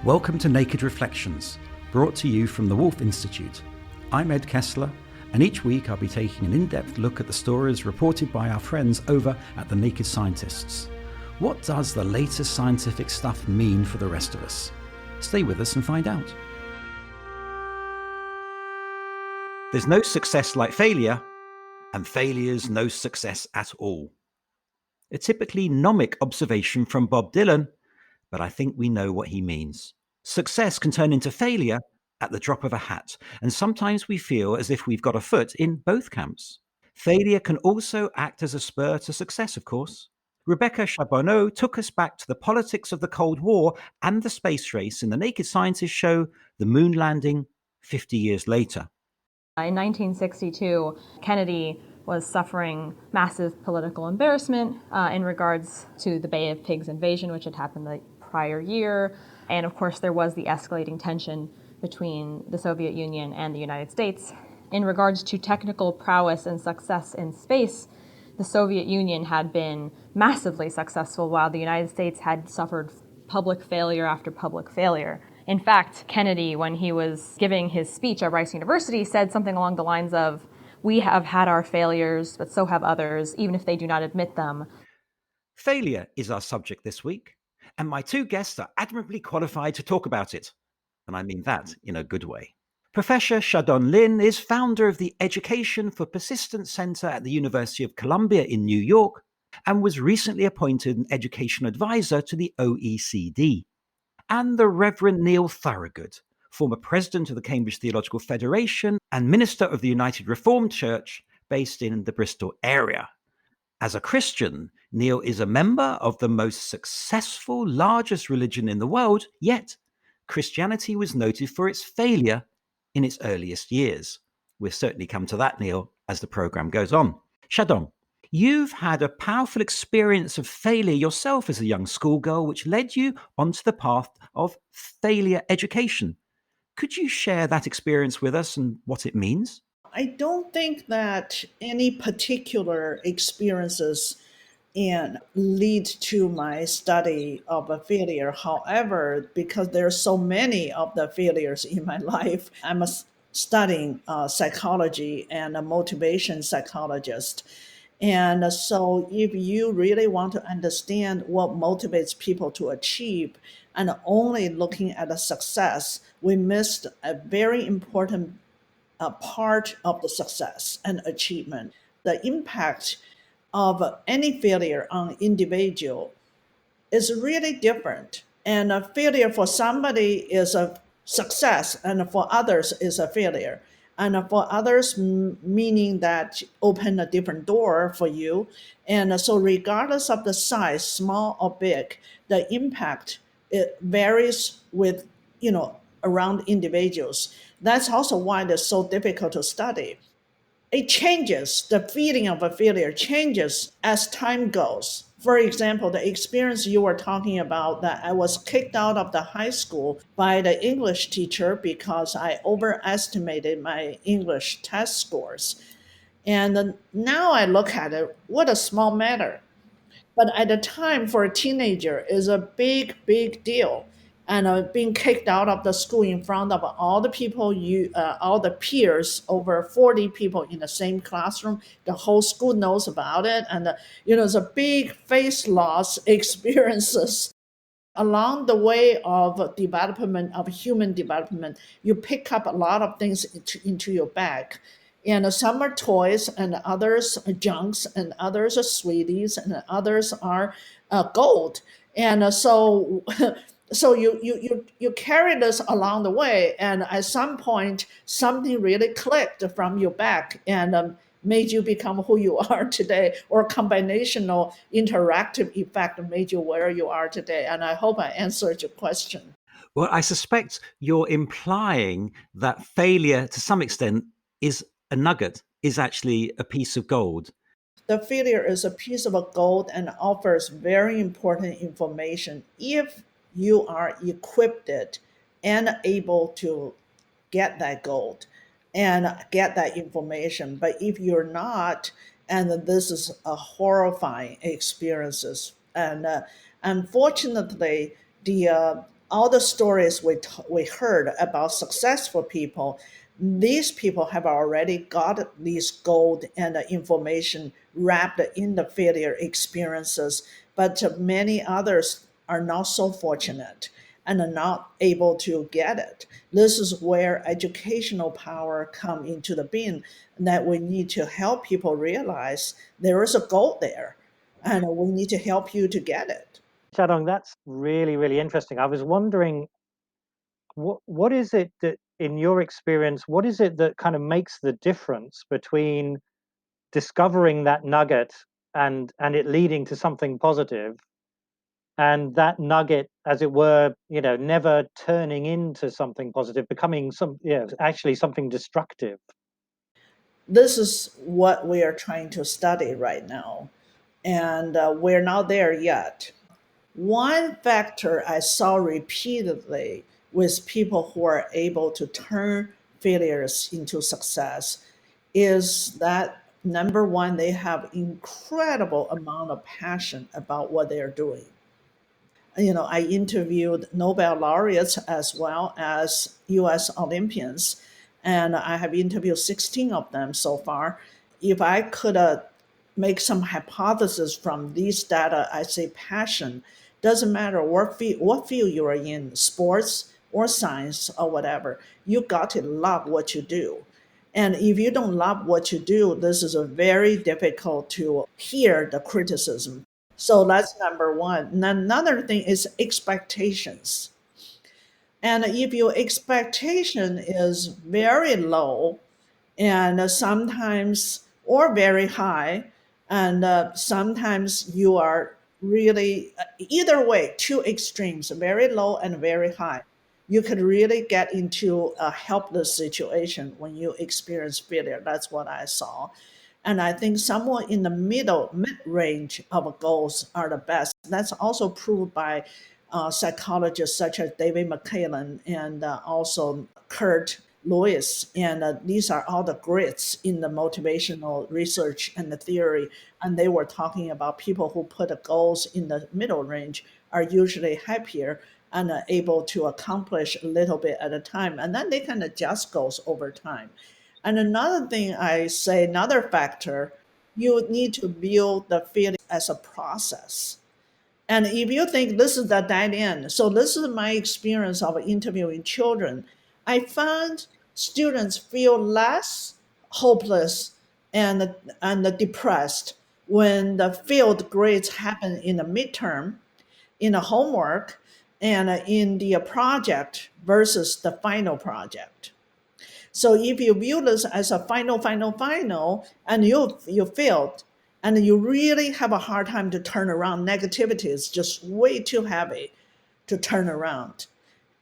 Welcome to Naked Reflections, brought to you from the Wolf Institute. I'm Ed Kessler, and each week I'll be taking an in-depth look at the stories reported by our friends over at the Naked Scientists. What does the latest scientific stuff mean for the rest of us? Stay with us and find out. There's no success like failure, and failure's no success at all. A typically gnomic observation from Bob Dylan, but I think we know what he means. Success can turn into failure at the drop of a hat, and sometimes we feel as if we've got a foot in both camps. Failure can also act as a spur to success, of course. Rebecca Charbonneau took us back to the politics of the Cold War and the space race in the Naked Scientists show The Moon Landing 50 years later. In 1962, Kennedy was suffering massive political embarrassment in regards to the Bay of Pigs invasion, which had happened the prior year. And of course, there was the escalating tension between the Soviet Union and the United States. In regards to technical prowess and success in space, the Soviet Union had been massively successful while the United States had suffered public failure after public failure. In fact, Kennedy, when he was giving his speech at Rice University, said something along the lines of, "We have had our failures, but so have others, even if they do not admit them." Failure is our subject this week, and my two guests are admirably qualified to talk about it. And I mean that in a good way. Professor Xiaodong Lin is founder of the Education for Persistence Center at the University of Columbia in New York and was recently appointed an education advisor to the OECD. And the Reverend Neil Thorogood, former president of the Cambridge Theological Federation and minister of the United Reformed Church based in the Bristol area. As a Christian, Neil is a member of the most successful, largest religion in the world, yet Christianity was noted for its failure in its earliest years. We'll certainly come to that, Neil, as the program goes on. Xiaodong, you've had a powerful experience of failure yourself as a young schoolgirl, which led you onto the path of failure education. Could you share that experience with us and what it means? I don't think that any particular experiences and lead to my study of a failure. However, because there are so many of the failures in my life, I'm studying psychology and a motivation psychologist. And so if you really want to understand what motivates people to achieve and only looking at the success, we missed a very important part of the success and achievement. The impact of any failure on individual is really different. And a failure for somebody is a success, and for others is a failure. And for others, meaning that open a different door for you. And so regardless of the size, small or big, the impact, it varies with, around individuals. That's also why it's so difficult to study. It changes, the feeling of a failure changes as time goes. For example, the experience you were talking about, that I was kicked out of the high school by the English teacher because I overestimated my English test scores. And now I look at it, what a small matter. But at the time, for a teenager, is a big, big deal. And being kicked out of the school in front of all the people, all the peers, over 40 people in the same classroom, the whole school knows about it, and it's a big face loss experiences. Along the way of development, of human development, you pick up a lot of things into your bag. And some are toys, and others are junks, and others are sweeties, and others are gold. And so so you carry this along the way, and at some point something really clicked from your back and made you become who you are today, or combinational interactive effect made you where you are today. And I hope I answered your question. Well, I suspect you're implying that failure to some extent is a nugget, is actually a piece of gold. The failure is a piece of gold and offers very important information if you are equipped and able to get that gold and get that information. But if you're not, and this is a horrifying experiences. And unfortunately, the all the stories we heard about successful people, these people have already got these gold and information wrapped in the failure experiences, but many others are not so fortunate and are not able to get it. This is where educational power come into the being, that we need to help people realize there is a gold there, and we need to help you to get it. Xiaodong, that's really, really interesting. I was wondering, what is it that, in your experience, what is it that kind of makes the difference between discovering that nugget and it leading to something positive, and that nugget, as it were, never turning into something positive, becoming actually something destructive? This is what we are trying to study right now, and we're not there yet. One factor I saw repeatedly with people who are able to turn failures into success is that, number one, they have incredible amount of passion about what they're doing. I interviewed Nobel laureates as well as US Olympians, and I have interviewed 16 of them so far. If I could make some hypothesis from these data, I say passion doesn't matter what field you are in, sports or science or whatever. You got to love what you do. And if you don't love what you do, this is a very difficult to hear the criticism. So that's number one. And another thing is expectations. And if your expectation is very low, and sometimes, or very high, and sometimes you are really, either way, two extremes, very low and very high, you could really get into a helpless situation when you experience failure. That's what I saw. And I think somewhere in the mid range of goals are the best. That's also proved by psychologists such as David McCallan and also Kurt Lewis. And these are all the greats in the motivational research and the theory. And they were talking about people who put the goals in the middle range are usually happier and able to accomplish a little bit at a time. And then they can adjust goals over time. And another thing I say, another factor, you need to view the feeling as a process. And if you think this is the dead end, so this is my experience of interviewing children. I found students feel less hopeless and depressed when the failed grades happen in the midterm, in the homework, and in the project versus the final project. So if you view this as a final, and you failed, and you really have a hard time to turn around, negativity is just way too heavy to turn around.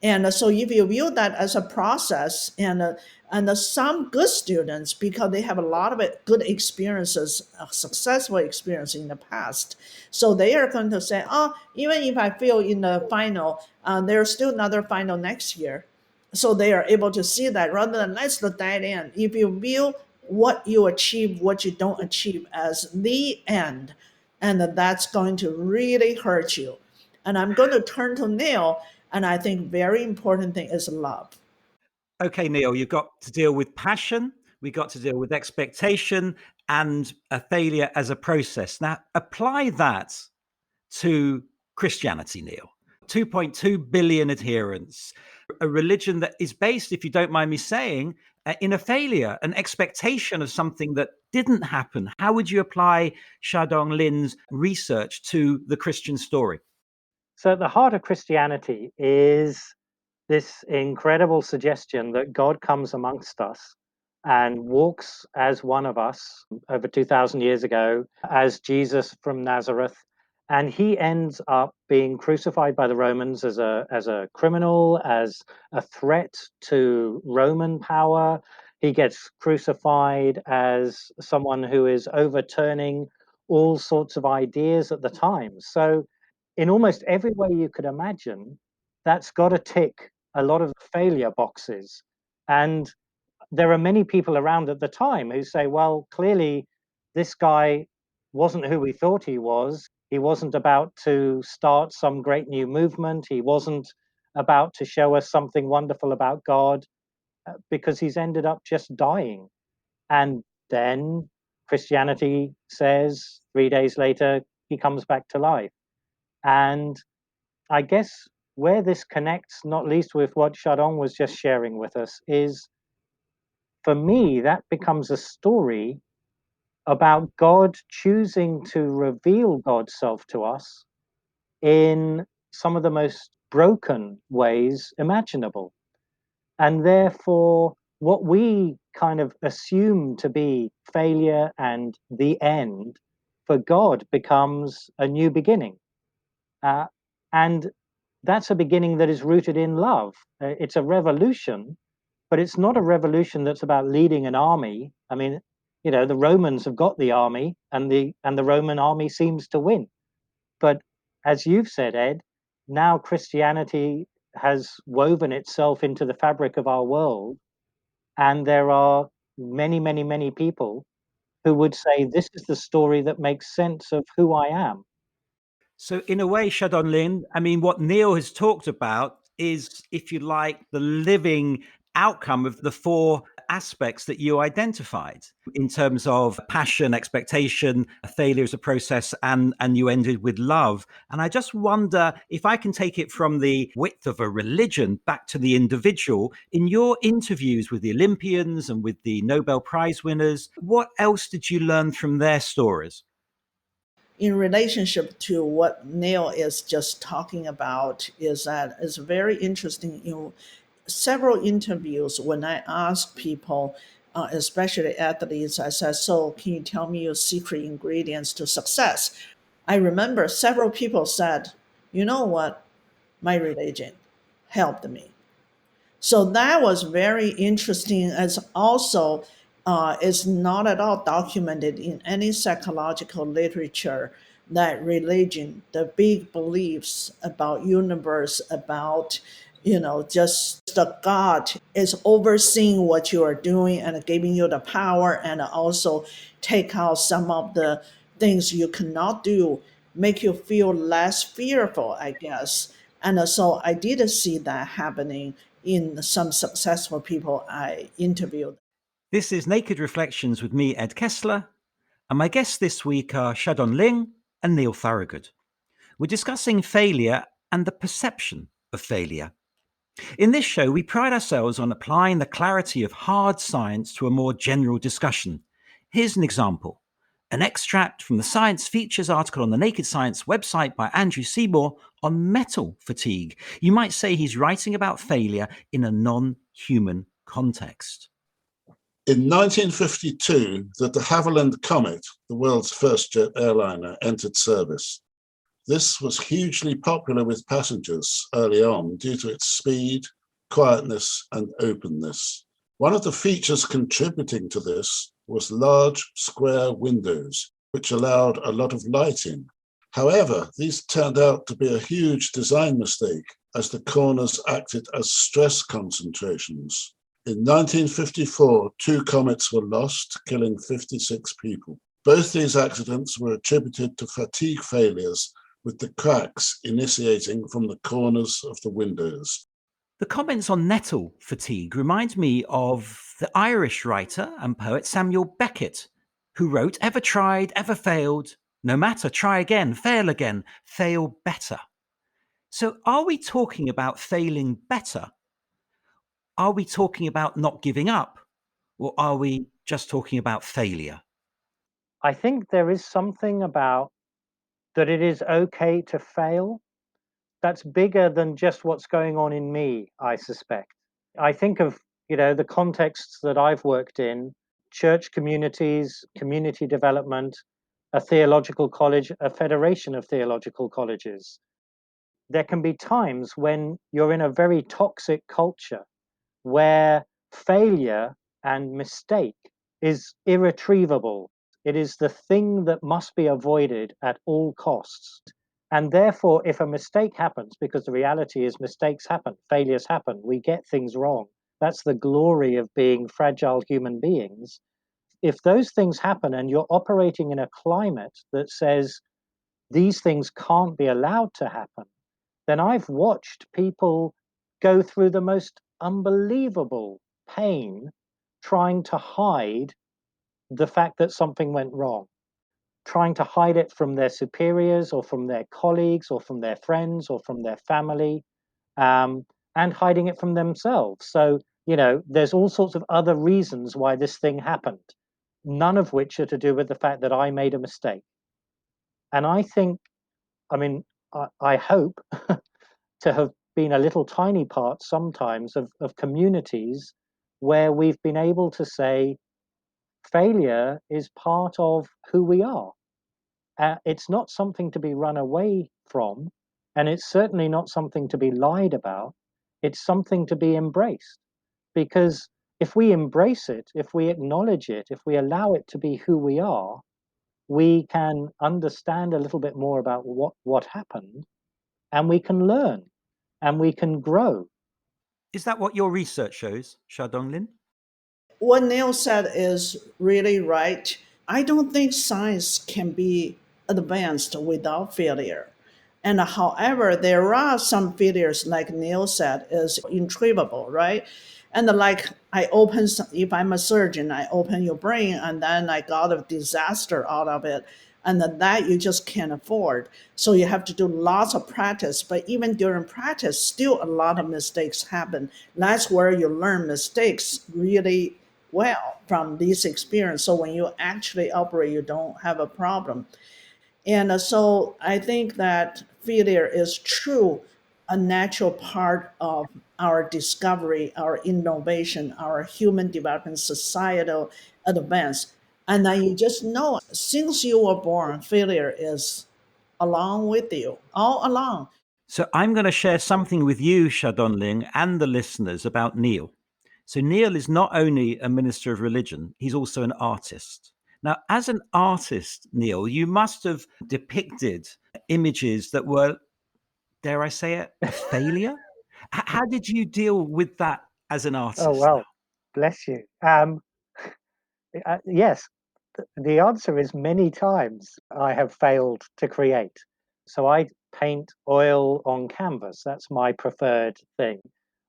And so if you view that as a process, and some good students, because they have a lot of good experiences, successful experience in the past, so they are going to say, oh, even if I fail in the final, there's still another final next year. So they are able to see that rather than that's the dead end. If you view what you achieve, what you don't achieve as the end, and that's going to really hurt you. And I'm going to turn to Neil, and I think very important thing is love. Okay, Neil, you've got to deal with passion, we got to deal with expectation and a failure as a process. Now, apply that to Christianity, Neil. 2.2 billion adherents, a religion that is based, if you don't mind me saying, in a failure, an expectation of something that didn't happen. How would you apply Xiaodong Lin's research to the Christian story? So at the heart of Christianity is this incredible suggestion that God comes amongst us and walks as one of us over 2,000 years ago as Jesus from Nazareth. And he ends up being crucified by the Romans as a criminal, as a threat to Roman power. He gets crucified as someone who is overturning all sorts of ideas at the time. So in almost every way you could imagine, that's got to tick a lot of failure boxes. And there are many people around at the time who say, well, clearly this guy wasn't who we thought he was. He wasn't about to start some great new movement. He wasn't about to show us something wonderful about God, because he's ended up just dying. And then Christianity says 3 days later, he comes back to life. And I guess where this connects, not least with what Xiaodong was just sharing with us, is for me, that becomes a story about God choosing to reveal God's self to us in some of the most broken ways imaginable. And therefore, what we kind of assume to be failure and the end for God becomes a new beginning. Uh, and that's a beginning that is rooted in love. It's a revolution, but it's not a revolution that's about leading an army. I mean, the Romans have got the army, and the Roman army seems to win. But as you've said, Ed, now Christianity has woven itself into the fabric of our world, and there are many, many, many people who would say this is the story that makes sense of who I am. So, in a way, Xiaodong Lin, I mean, what Neil has talked about is, if you like, the living outcome of the four aspects that you identified in terms of passion, expectation, failure as a process, and you ended with love. And I just wonder if I can take it from the width of a religion back to the individual. In your interviews with the Olympians and with the Nobel Prize winners, what else did you learn from their stories? In relationship to what Neil is just talking about, is that it's very interesting. Several interviews, when I ask people, especially athletes, I said, "So, can you tell me your secret ingredients to success?" I remember several people said, "You know what? My religion helped me." So that was very interesting. As also, is not at all documented in any psychological literature that religion, the big beliefs about universe, about just the God is overseeing what you are doing and giving you the power, and also take out some of the things you cannot do, make you feel less fearful, I guess. And so I did see that happening in some successful people I interviewed. This is Naked Reflections with me, Ed Kessler, and my guests this week are Xiaodong Lin and Neil Thorogood. We're discussing failure and the perception of failure. In this show, we pride ourselves on applying the clarity of hard science to a more general discussion. Here's an example. An extract from the Science Features article on the Naked Science website by Andrew Seymour on metal fatigue. You might say he's writing about failure in a non-human context. In 1952, the de Havilland Comet, the world's first jet airliner, entered service. This was hugely popular with passengers early on due to its speed, quietness, and openness. One of the features contributing to this was large square windows, which allowed a lot of light in. However, these turned out to be a huge design mistake, as the corners acted as stress concentrations. In 1954, 2 comets were lost, killing 56 people. Both these accidents were attributed to fatigue failures, with the cracks initiating from the corners of the windows. The comments on nettle fatigue remind me of the Irish writer and poet Samuel Beckett, who wrote, "Ever tried, ever failed, no matter, try again, fail better." So are we talking about failing better? Are we talking about not giving up? Or are we just talking about failure? I think there is something about that it is okay to fail that's bigger than just what's going on in me, I suspect. I think of, the contexts that I've worked in, church communities, community development, a theological college, a federation of theological colleges. There can be times when you're in a very toxic culture where failure and mistake is irretrievable. It is the thing that must be avoided at all costs. And therefore, if a mistake happens, because the reality is mistakes happen, failures happen, we get things wrong. That's the glory of being fragile human beings. If those things happen and you're operating in a climate that says these things can't be allowed to happen, then I've watched people go through the most unbelievable pain trying to hide the fact that something went wrong, trying to hide it from their superiors or from their colleagues or from their friends or from their family, and hiding it from themselves. So, there's all sorts of other reasons why this thing happened, none of which are to do with the fact that I made a mistake. And I think, I mean, I hope to have been a little tiny part sometimes of communities where we've been able to say failure is part of who we are. It's not something to be run away from, and it's certainly not something to be lied about. It's something to be embraced. Because if we embrace it, if we acknowledge it, if we allow it to be who we are, we can understand a little bit more about what happened, and we can learn and we can grow. Is that what your research shows, Xiaodong Lin? What Neil said is really right. I don't think science can be advanced without failure. And however, there are some failures, like Neil said, is irretrievable, right? And like if I'm a surgeon, I open your brain and then I got a disaster out of it. And then that you just can't afford. So you have to do lots of practice. But even during practice, still a lot of mistakes happen. That's where you learn mistakes really well from this experience. So when you actually operate, you don't have a problem. And so I think that failure is true, a natural part of our discovery, our innovation, our human development, societal advance. And then you just know, since you were born, failure is along with you, all along. So I'm going to share something with you, Xiaodong Lin, and the listeners about Neil. So Neil is not only a minister of religion, he's also an artist. Now, as an artist, Neil, you must have depicted images that were, dare I say it, a failure? How did you deal with that as an artist? Oh, well, bless you. Yes, the answer is many times I have failed to create. So I paint oil on canvas. That's my preferred thing.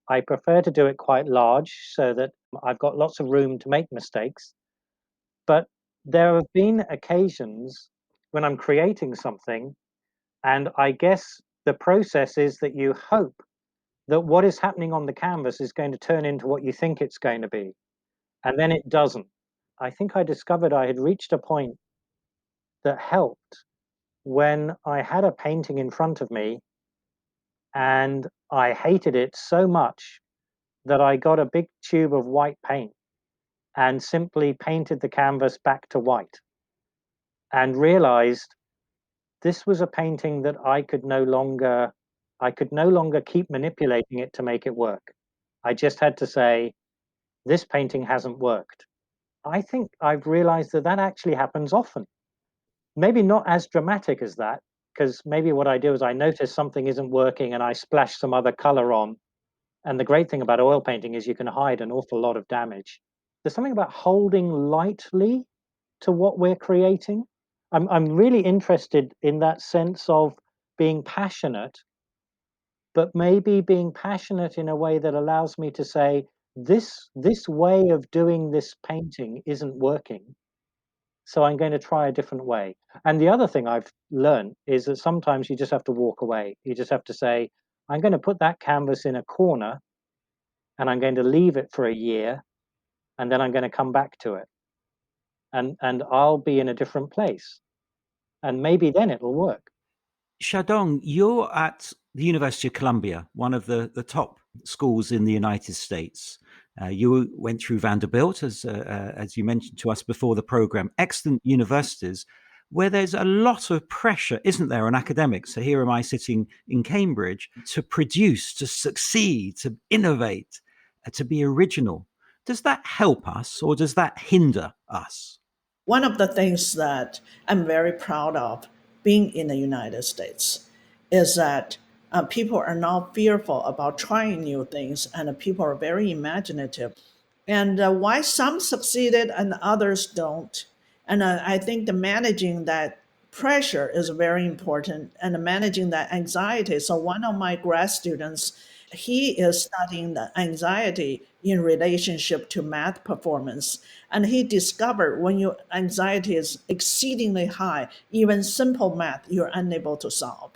I prefer to do it quite large so that I've got lots of room to make mistakes. But there have been occasions when I'm creating something, and I guess the process is that you hope that what is happening on the canvas is going to turn into what you think it's going to be, and then it doesn't. I think I discovered I had reached a point that helped when I had a painting in front of me and I hated it so much that I got a big tube of white paint and simply painted the canvas back to white and realized this was a painting that I could no longer keep manipulating it to make it work. I just had to say, this painting hasn't worked. I think I've realized that actually happens often. Maybe not as dramatic as that, because maybe what I do is I notice something isn't working and I splash some other color on. And the great thing about oil painting is you can hide an awful lot of damage. There's something about holding lightly to what we're creating. I'm really interested in that sense of being passionate, but maybe being passionate in a way that allows me to say, this way of doing this painting isn't working. So I'm going to try a different way. And the other thing I've learned is that sometimes you just have to walk away. You just have to say, I'm going to put that canvas in a corner and I'm going to leave it for a year and then I'm going to come back to it. And I'll be in a different place. And maybe then it'll work. Xiaodong, you're at the University of Columbia, one of the top schools in the United States. You went through Vanderbilt, as you mentioned to us before the program. Excellent universities where there's a lot of pressure, isn't there, on academics? So here am I sitting in Cambridge to produce, to succeed, to innovate, to be original. Does that help us or does that hinder us? One of the things that I'm very proud of being in the United States is that people are not fearful about trying new things, and people are very imaginative. And why some succeeded and others don't. And I think the managing that pressure is very important and managing that anxiety. So one of my grad students, he is studying the anxiety in relationship to math performance. And he discovered when your anxiety is exceedingly high, even simple math, you're unable to solve.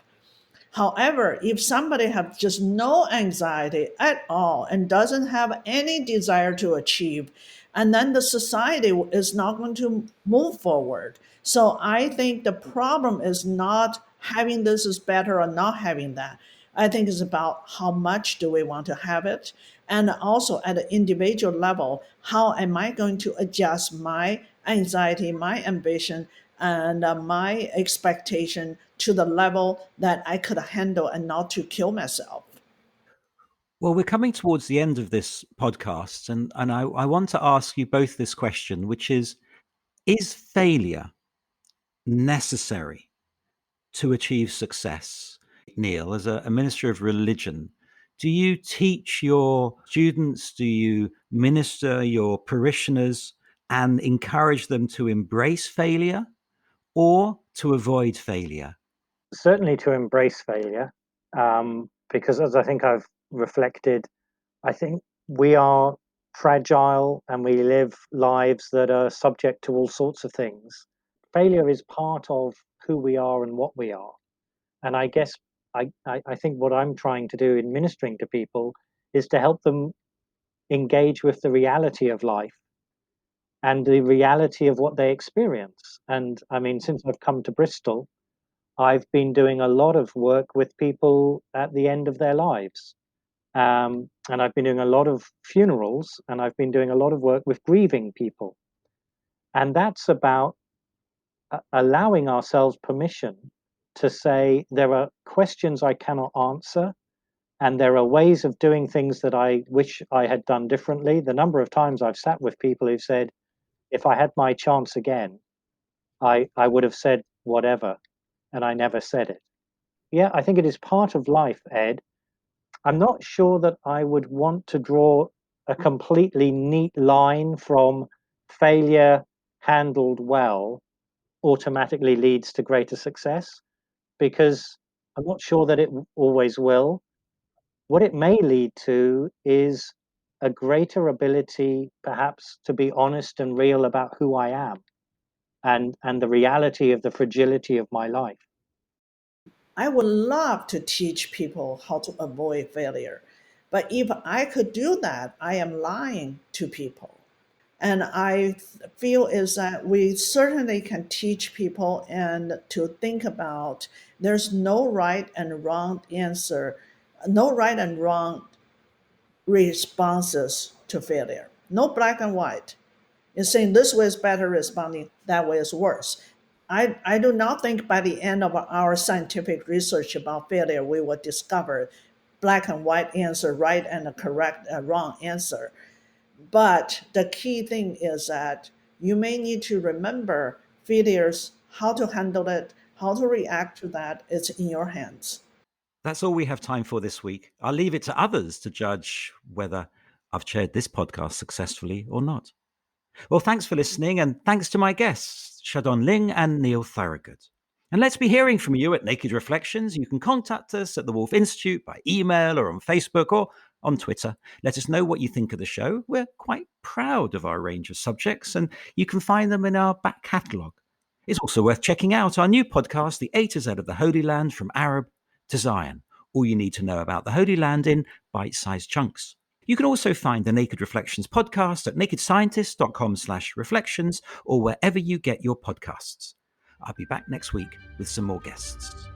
However, if somebody have just no anxiety at all and doesn't have any desire to achieve, and then the society is not going to move forward. So I think the problem is not having this is better or not having that. I think it's about how much do we want to have it, and also at an individual level, how am I going to adjust my anxiety, my ambition, and my expectation to the level that I could handle and not to kill myself. Well, we're coming towards the end of this podcast, and I want to ask you both this question, which is failure necessary to achieve success? Neil, as a minister of religion, do you teach your students, do you minister your parishioners and encourage them to embrace failure or to avoid failure? Certainly to embrace failure, because as I think I've reflected, I think we are fragile and we live lives that are subject to all sorts of things. Failure is part of who we are and what we are. And I guess I think what I'm trying to do in ministering to people is to help them engage with the reality of life and the reality of what they experience. And I mean, since I've come to Bristol, I've been doing a lot of work with people at the end of their lives. And I've been doing a lot of funerals, and I've been doing a lot of work with grieving people. And that's about allowing ourselves permission to say, there are questions I cannot answer, and there are ways of doing things that I wish I had done differently. The number of times I've sat with people who've said, if I had my chance again, I would have said whatever, and I never said it. Yeah, I think it is part of life, Ed. I'm not sure that I would want to draw a completely neat line from failure handled well automatically leads to greater success, because I'm not sure that it always will. What it may lead to is a greater ability, perhaps, to be honest and real about who I am and the reality of the fragility of my life. I would love to teach people how to avoid failure. But if I could do that, I am lying to people. And I feel is that we certainly can teach people and to think about there's no right and wrong answer, no right and wrong responses to failure. No black and white. It's saying this way is better responding, that way is worse. I do not think by the end of our scientific research about failure, we will discover black and white answer, right and a correct wrong answer. But the key thing is that you may need to remember failures, how to handle it, how to react to that. It's in your hands. That's all we have time for this week. I'll leave it to others to judge whether I've chaired this podcast successfully or not. Well, thanks for listening, and thanks to my guests, Xiaodong Ling and Neil Thorogood. And let's be hearing from you at Naked Reflections. You can contact us at the Wolf Institute by email or on Facebook or on Twitter. Let us know what you think of the show. We're quite proud of our range of subjects, and you can find them in our back catalogue. It's also worth checking out our new podcast, The A to Z of the Holy Land from Arab to Zion. All you need to know about the Holy Land in bite-sized chunks. You can also find the Naked Reflections podcast at nakedscientist.com/reflections or wherever you get your podcasts. I'll be back next week with some more guests.